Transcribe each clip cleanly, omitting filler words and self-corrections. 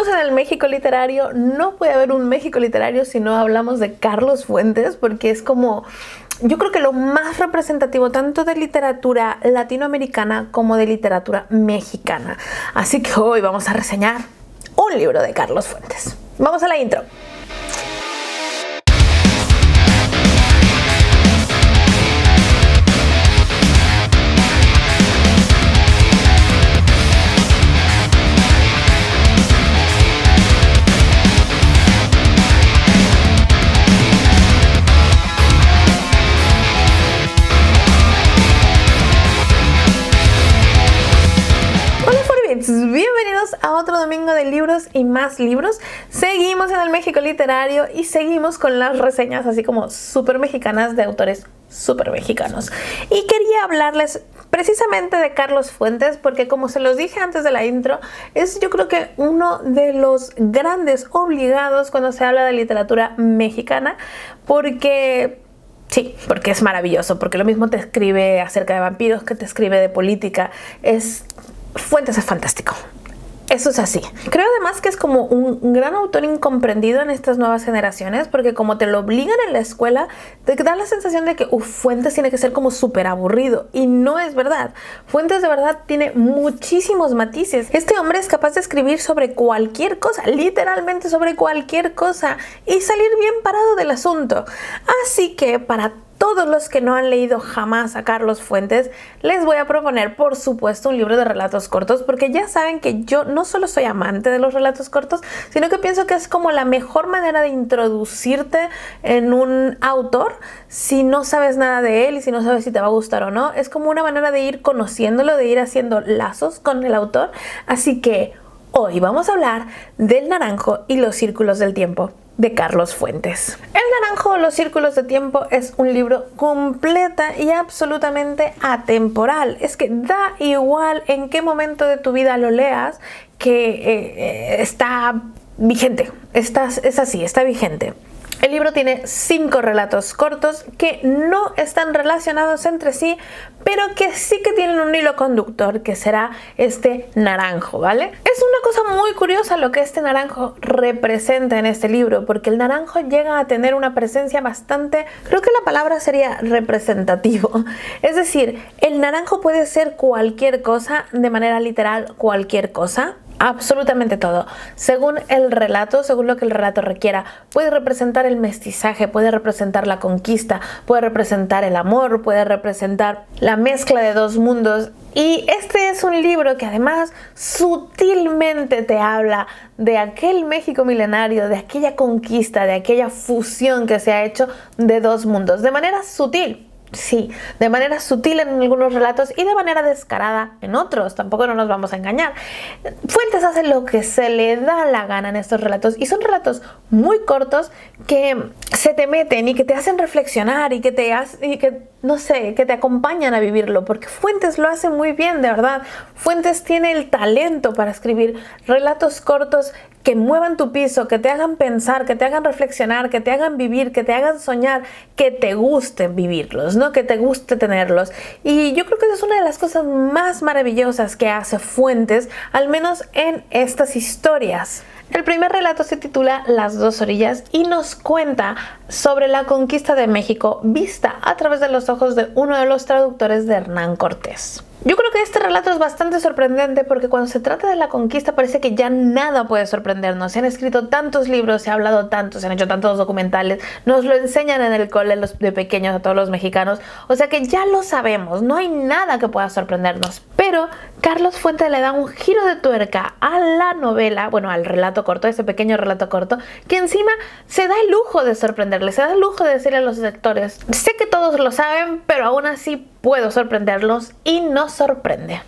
Seguimos en el México literario. No puede haber un México literario si no hablamos de Carlos Fuentes, porque es como, yo creo que lo más representativo tanto de literatura latinoamericana como de literatura mexicana. Así que hoy vamos a reseñar un libro de Carlos Fuentes. Vamos a la intro. Bienvenidos a otro domingo de libros y más libros. Seguimos en el México literario y seguimos con las reseñas así como súper mexicanas de autores súper mexicanos. Y quería hablarles precisamente de Carlos Fuentes porque, como se los dije antes de la intro, es yo creo que uno de los grandes obligados cuando se habla de literatura mexicana, porque sí, porque es maravilloso, porque lo mismo te escribe acerca de vampiros que te escribe de política. Fuentes es fantástico. Eso es así. Creo además que es como un gran autor incomprendido en estas nuevas generaciones, porque como te lo obligan en la escuela, te da la sensación de que Fuentes tiene que ser como súper aburrido, y no es verdad. Fuentes de verdad tiene muchísimos matices. Este hombre es capaz de escribir sobre cualquier cosa, literalmente sobre cualquier cosa, y salir bien parado del asunto. Así que para todos los que no han leído jamás a Carlos Fuentes, les voy a proponer, por supuesto, un libro de relatos cortos, porque ya saben que yo no solo soy amante de los relatos cortos, sino que pienso que es como la mejor manera de introducirte en un autor si no sabes nada de él y si no sabes si te va a gustar o no. Es como una manera de ir conociéndolo, de ir haciendo lazos con el autor. Así que hoy vamos a hablar del Naranjo y los círculos del tiempo, de Carlos Fuentes. El Naranjo o los círculos de tiempo es un libro completa y absolutamente atemporal. Es que da igual en qué momento de tu vida lo leas, que está vigente. Es así, está vigente. El libro tiene 5 relatos cortos que no están relacionados entre sí, pero que sí que tienen un hilo conductor, que será este naranjo, ¿vale? Es una cosa muy curiosa lo que este naranjo representa en este libro, porque el naranjo llega a tener una presencia bastante, creo que la palabra sería representativo. Es decir, el naranjo puede ser cualquier cosa, de manera literal cualquier cosa. Absolutamente todo, según el relato, según lo que el relato requiera. Puede representar el mestizaje, puede representar la conquista, puede representar el amor, puede representar la mezcla de dos mundos. Y este es un libro que además sutilmente te habla de aquel México milenario, de aquella conquista, de aquella fusión que se ha hecho de dos mundos, de manera sutil. Sí, de manera sutil en algunos relatos y de manera descarada en otros, tampoco no nos vamos a engañar. Fuentes hace lo que se le da la gana en estos relatos, y son relatos muy cortos que se te meten y que te hacen reflexionar y que te acompañan a vivirlo, porque Fuentes lo hace muy bien, de verdad. Fuentes tiene el talento para escribir relatos cortos que muevan tu piso, que te hagan pensar, que te hagan reflexionar, que te hagan vivir, que te hagan soñar, que te guste vivirlos, ¿no? Que te guste tenerlos. Y yo creo que esa es una de las cosas más maravillosas que hace Fuentes, al menos en estas historias. El primer relato se titula Las dos orillas y nos cuenta sobre la conquista de México vista a través de los ojos de uno de los traductores de Hernán Cortés. Yo creo que este relato es bastante sorprendente porque cuando se trata de la conquista parece que ya nada puede sorprendernos. Se han escrito tantos libros, se ha hablado tanto, se han hecho tantos documentales, nos lo enseñan en el cole de pequeños a todos los mexicanos, o sea que ya lo sabemos, no hay nada que pueda sorprendernos. Pero Carlos Fuentes le da un giro de tuerca a la novela, bueno, al relato corto, ese pequeño relato corto, que encima se da el lujo de sorprenderles, se da el lujo de decirle a los lectores: sé que todos lo saben, pero aún así puedo sorprenderlos, y nos sorprende.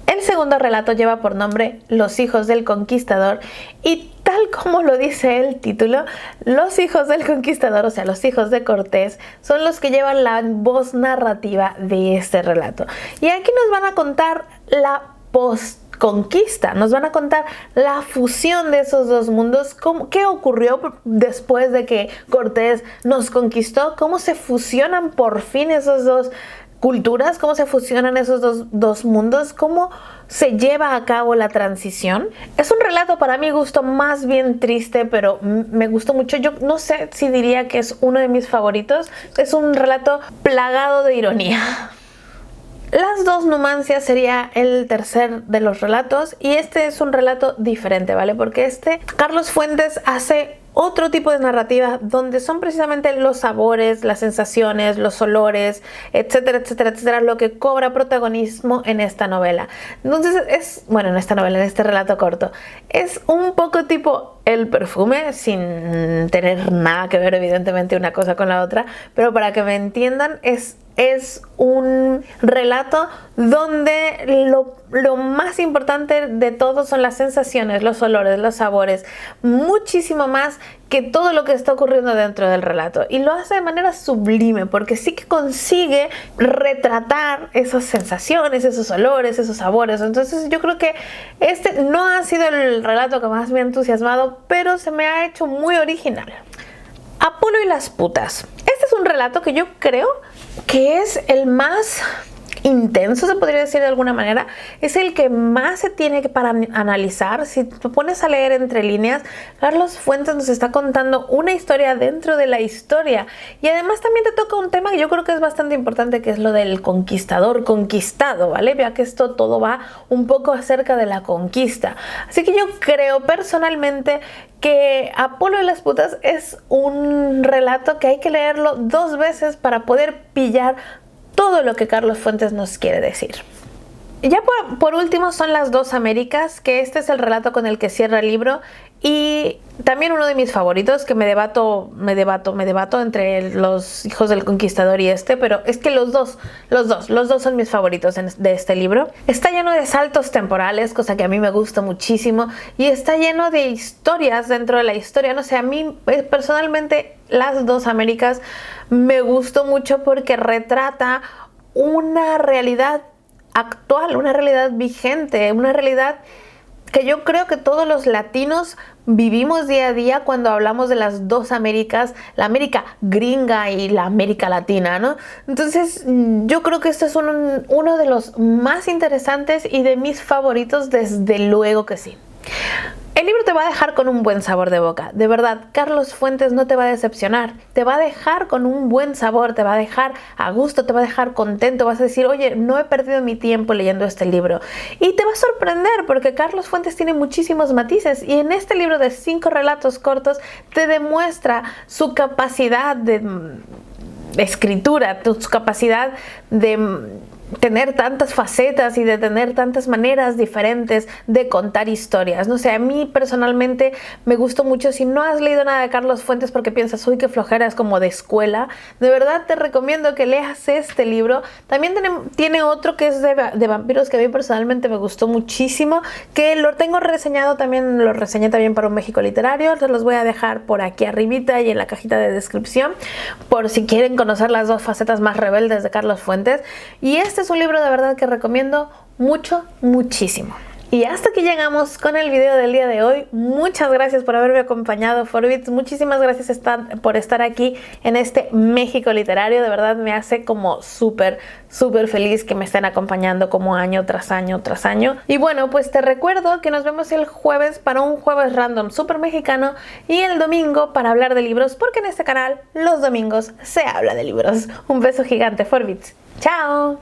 El segundo relato lleva por nombre Los hijos del conquistador, y tal como lo dice el título, los hijos del conquistador, o sea, los hijos de Cortés, son los que llevan la voz narrativa de este relato. Y aquí nos van a contar la post-conquista, nos van a contar la fusión de esos dos mundos, qué ocurrió después de que Cortés nos conquistó, cómo se fusionan por fin esos dos culturas, cómo se fusionan esos dos mundos, cómo se lleva a cabo la transición. Es un relato para mi gusto más bien triste, pero me gustó mucho. Yo no sé si diría que es uno de mis favoritos. Es un relato plagado de ironía. Las dos Numancias sería el tercer de los relatos, y este es un relato diferente, ¿vale? Porque Carlos Fuentes hace otro tipo de narrativa donde son precisamente los sabores, las sensaciones, los olores, etcétera, etcétera, etcétera, lo que cobra protagonismo en esta novela. Entonces en este relato corto, es un poco tipo El perfume, sin tener nada que ver evidentemente una cosa con la otra, pero para que me entiendan, es un relato donde lo más importante de todo son las sensaciones, los olores, los sabores, muchísimo más que todo lo que está ocurriendo dentro del relato. Y lo hace de manera sublime, porque sí que consigue retratar esas sensaciones, esos olores, esos sabores. Entonces yo creo que este no ha sido el relato que más me ha entusiasmado, pero se me ha hecho muy original. Apolo y las putas. Este es un relato que yo creo que es el más intenso, se podría decir de alguna manera. Es el que más se tiene que para analizar. Si te pones a leer entre líneas, Carlos Fuentes nos está contando una historia dentro de la historia, y además también te toca un tema que yo creo que es bastante importante, que es lo del conquistador conquistado, ¿vale? Ya que esto todo va un poco acerca de la conquista. Así que yo creo personalmente que Apolo y las putas es un relato que hay que leerlo 2 veces para poder pillar todo lo que Carlos Fuentes nos quiere decir. Ya por último son las dos Américas, que este es el relato con el que cierra el libro, y también uno de mis favoritos, que me debato entre Los hijos del conquistador y pero es que los dos son mis favoritos de este libro. Está lleno de saltos temporales, cosa que a mí me gusta muchísimo, y está lleno de historias dentro de la historia. No sé, a mí personalmente Las dos Américas me gustó mucho porque retrata una realidad actual, una realidad vigente, una realidad que yo creo que todos los latinos vivimos día a día cuando hablamos de las dos Américas, la América gringa y la América latina, ¿no? Entonces yo creo que esto es uno de los más interesantes y de mis favoritos, desde luego que sí. El libro te va a dejar con un buen sabor de boca. De verdad, Carlos Fuentes no te va a decepcionar. Te va a dejar con un buen sabor, te va a dejar a gusto, te va a dejar contento. Vas a decir, oye, no he perdido mi tiempo leyendo este libro. Y te va a sorprender porque Carlos Fuentes tiene muchísimos matices. Y en este libro de 5 relatos cortos te demuestra su capacidad de escritura, su capacidad de tener tantas facetas y de tener tantas maneras diferentes de contar historias. No sé, a mí personalmente me gustó mucho. Si no has leído nada de Carlos Fuentes porque piensas, uy, qué flojera, es como de escuela, de verdad te recomiendo que leas este libro. También tiene otro que es de vampiros, que a mí personalmente me gustó muchísimo, que lo tengo reseñado también, lo reseñé también para un México Literario. Se los voy a dejar por aquí arribita y en la cajita de descripción, por si quieren conocer las dos facetas más rebeldes de Carlos Fuentes. Y este es un libro de verdad que recomiendo mucho, muchísimo. Y hasta aquí llegamos con el video del día de hoy. Muchas gracias por haberme acompañado, Forbits. Muchísimas gracias por estar aquí en este México Literario. De verdad me hace como súper feliz que me estén acompañando como año tras año tras año. Y bueno, pues te recuerdo que nos vemos el jueves para un jueves random súper mexicano, y el domingo para hablar de libros, porque en este canal los domingos se habla de libros. Un beso gigante, Forbits. ¡Chao!